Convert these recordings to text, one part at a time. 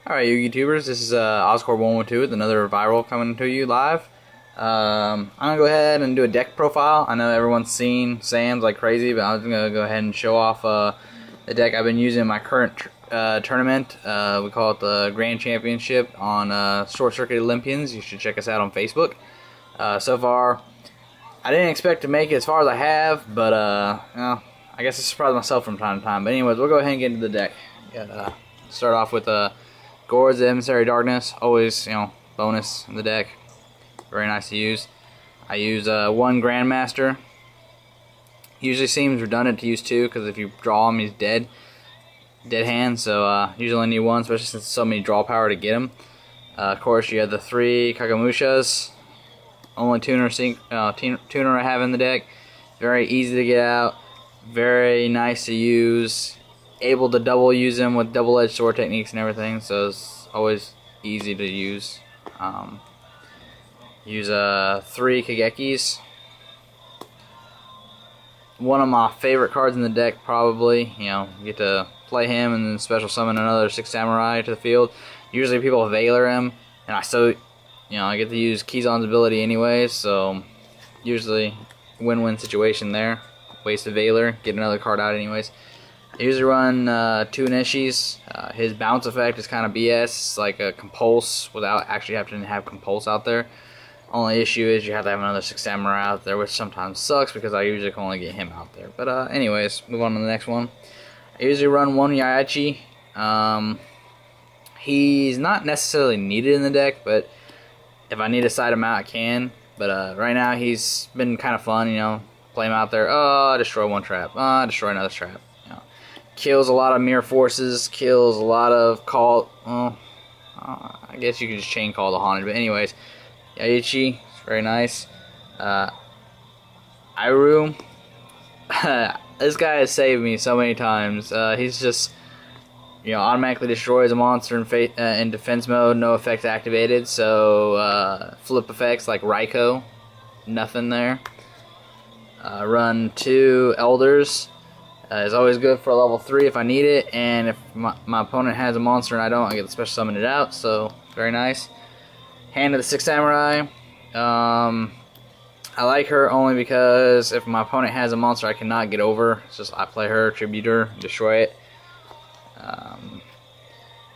Alright, you YouTubers, this is Oscorp112 with another viral coming to you live. I'm going to go ahead and do a deck profile. I know everyone's seen Sam's like crazy, but I'm just going to go ahead and show off the deck I've been using in my current tournament. We call it the Grand Championship on Short Circuit Olympians. You should check us out on Facebook. So far, I didn't expect to make it as far as I have, but I guess I surprise myself from time to time. But anyways, we'll go ahead and get into the deck. Start off with Gorz, the Emissary Darkness, always, bonus in the deck. Very nice to use. I use one Grandmaster. Usually seems redundant to use two, because if you draw him, he's dead. Dead hand, so usually only need one, especially since there's so many draw power to get him. Of course, you have the three Kakamushas. Only tuner I have in the deck. Very easy to get out. Very nice to use. Able to double use them with double-edged sword techniques and everything, so it's always easy to use. Use three Kagekis. One of my favorite cards in the deck, probably. You get to play him and then special summon another 6 Samurai to the field. Usually people Veiler him, and I get to use Kizan's ability anyways, so usually win-win situation there. Waste a Veiler, get another card out anyways. I usually run two Inishis. His bounce effect is kind of BS. It's like a Compulse without actually having to have Compulse out there. Only issue is you have to have another 6 Samurai out there, which sometimes sucks because I usually can only get him out there. But anyways, move on to the next one. I usually run one Yaichi. He's not necessarily needed in the deck, but if I need to side him out, I can. But right now he's been kind of fun, play him out there. Oh, destroy one trap. Oh, destroy another trap. Kills a lot of mirror forces, kills a lot of call. Well, I guess you could just chain call the haunted, but anyways, Yaichi, it's very nice. Iru, this guy has saved me so many times. He's just, automatically destroys a monster in defense mode, no effects activated. So flip effects like Raikou, nothing there. Run two Elders. It's always good for a level 3 if I need it, and if my opponent has a monster and I don't, I get to special summon it out, so very nice. Hand of the 6 Samurai. I like her only because if my opponent has a monster I cannot get over, it's just I play her, tribute her, destroy it.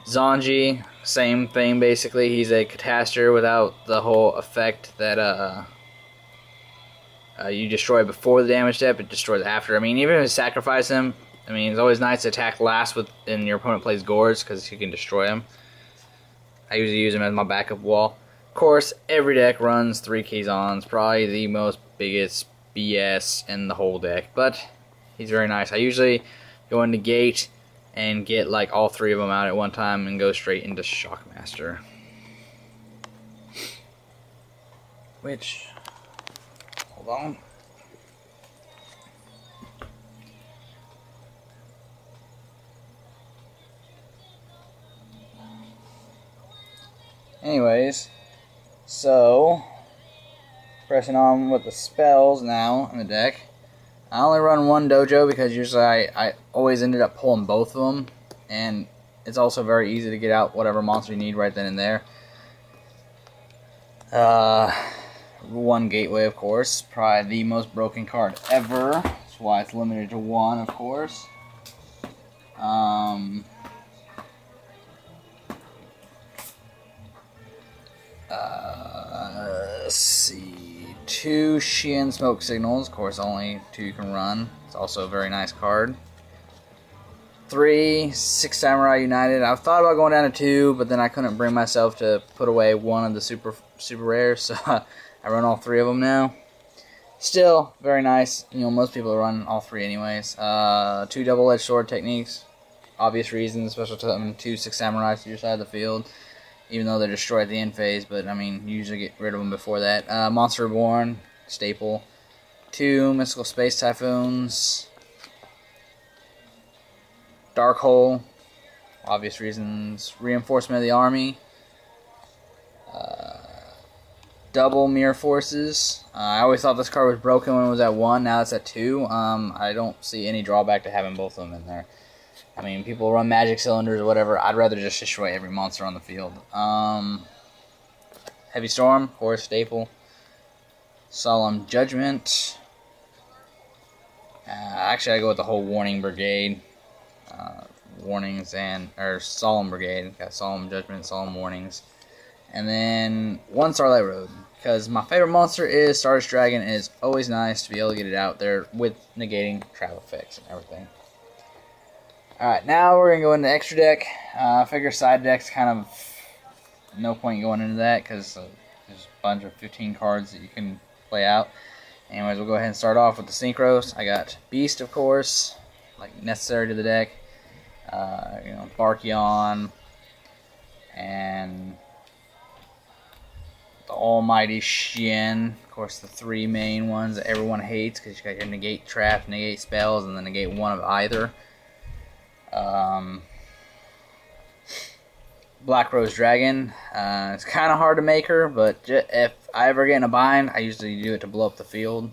Zanji, same thing basically. He's a Catastor without the whole effect that you destroy before the damage step, it destroys after. I mean, even if you sacrifice him, it's always nice to attack last and your opponent plays Gorz, because you can destroy him. I usually use him as my backup wall. Of course, every deck runs 3 Kizans, probably the most biggest BS in the whole deck, but he's very nice. I usually go into Gate and get like all 3 of them out at one time and go straight into Shockmaster. Which... hold on. Anyways, so pressing on with the spells now in the deck. I only run one Dojo because usually I always ended up pulling both of them, and it's also very easy to get out whatever monster you need right then and there. One Gateway, of course, probably the most broken card ever. That's why it's limited to one, of course. Let's see, 2 Xian Smoke Signals, of course only 2 you can run. It's also a very nice card. 3 6 Samurai United. I've thought about going down to 2, but then I couldn't bring myself to put away one of the super rares, so I run all 3 of them now. Still very nice. Most people run all 3 anyways. 2 double-edged sword techniques. Obvious reasons, special summon 2 6 Samurais to your side of the field. Even though they're destroyed at the end phase, but you usually get rid of them before that. Monster Reborn, staple. 2 Mystical Space Typhoons. Dark Hole, obvious reasons. Reinforcement of the Army. Double Mirror Forces. I always thought this card was broken when it was at 1, now it's at 2. I don't see any drawback to having both of them in there. I mean, people run magic cylinders or whatever. I'd rather just destroy every monster on the field. Heavy Storm, of course, staple. Solemn Judgment. Actually, I go with the whole Warning Brigade. Warnings or Solemn Brigade. Got Solemn Judgment, Solemn Warnings. And then one Starlight Road. Because my favorite monster is Stardust Dragon. And it's always nice to be able to get it out there with negating trap effects and everything. Alright, now we're going to go into extra deck. I figure side deck's kind of no point going into that because there's a bunch of 15 cards that you can play out. Anyways, we'll go ahead and start off with the Synchros. I got Beast, of course, like necessary to the deck. Barkion and the Almighty Shen. Of course, the three main ones that everyone hates because you got your negate trap, negate spells, and then negate one of either. Black Rose Dragon. It's kind of hard to make her, but if I ever get in a bind, I usually do it to blow up the field.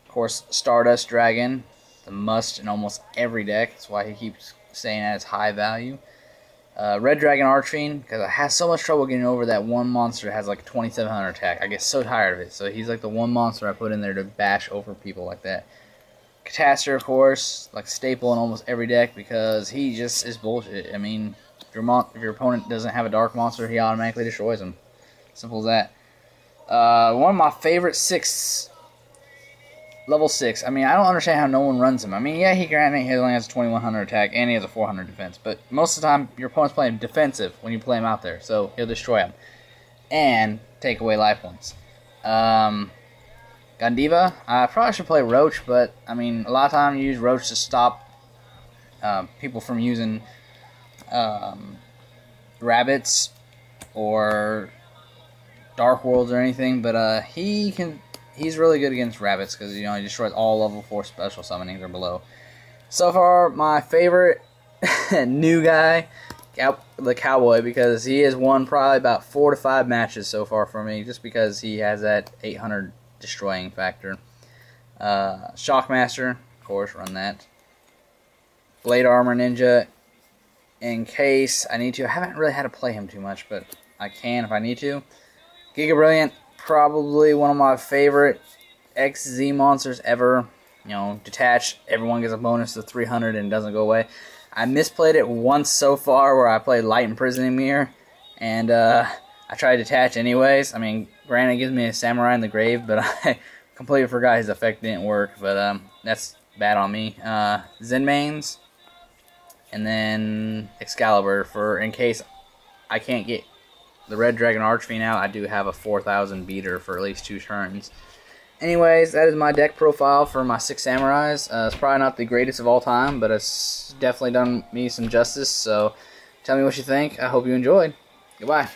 Of course, Stardust Dragon, the must in almost every deck. That's why he keeps saying that it's high value. Red Dragon Archfiend, because I have so much trouble getting over that one monster that has like 2700 attack. I get so tired of it. So he's like the one monster I put in there to bash over people like that. Catastor, of course, like staple in almost every deck because he just is bullshit. I mean, if your opponent doesn't have a dark monster, he automatically destroys him. Simple as that. One of my favorite level 6. I mean, I don't understand how no one runs him. I mean, yeah, he only has 2100 attack and he has a 400 defense, but most of the time your opponent's playing defensive when you play him out there, so he'll destroy him and take away life points. Gandiva, I probably should play Roach, but I mean, a lot of times you use Roach to stop people from using rabbits or Dark Worlds or anything, but he's really good against rabbits because he destroys all level 4 special summonings or below. So far, my favorite new guy, the Cowboy, because he has won probably about 4 to 5 matches so far for me, just because he has that 800 destroying factor. Shockmaster, of course, run that. Blade Armor Ninja, in case I need to. I haven't really had to play him too much, but I can if I need to. Giga Brilliant, probably one of my favorite XZ monsters ever. Detach, everyone gets a bonus to 300 and doesn't go away. I misplayed it once so far where I played Light Imprisoning Mirror, and I tried to detach anyways. I mean, granted, it gives me a Samurai in the Grave, but I completely forgot his effect didn't work, but that's bad on me. Zenmaines, and then Excalibur, for in case I can't get the Red Dragon Archfiend out, I do have a 4000 beater for at least 2 turns. Anyways, that is my deck profile for my 6 Samurais. It's probably not the greatest of all time, but it's definitely done me some justice, so tell me what you think. I hope you enjoyed. Goodbye.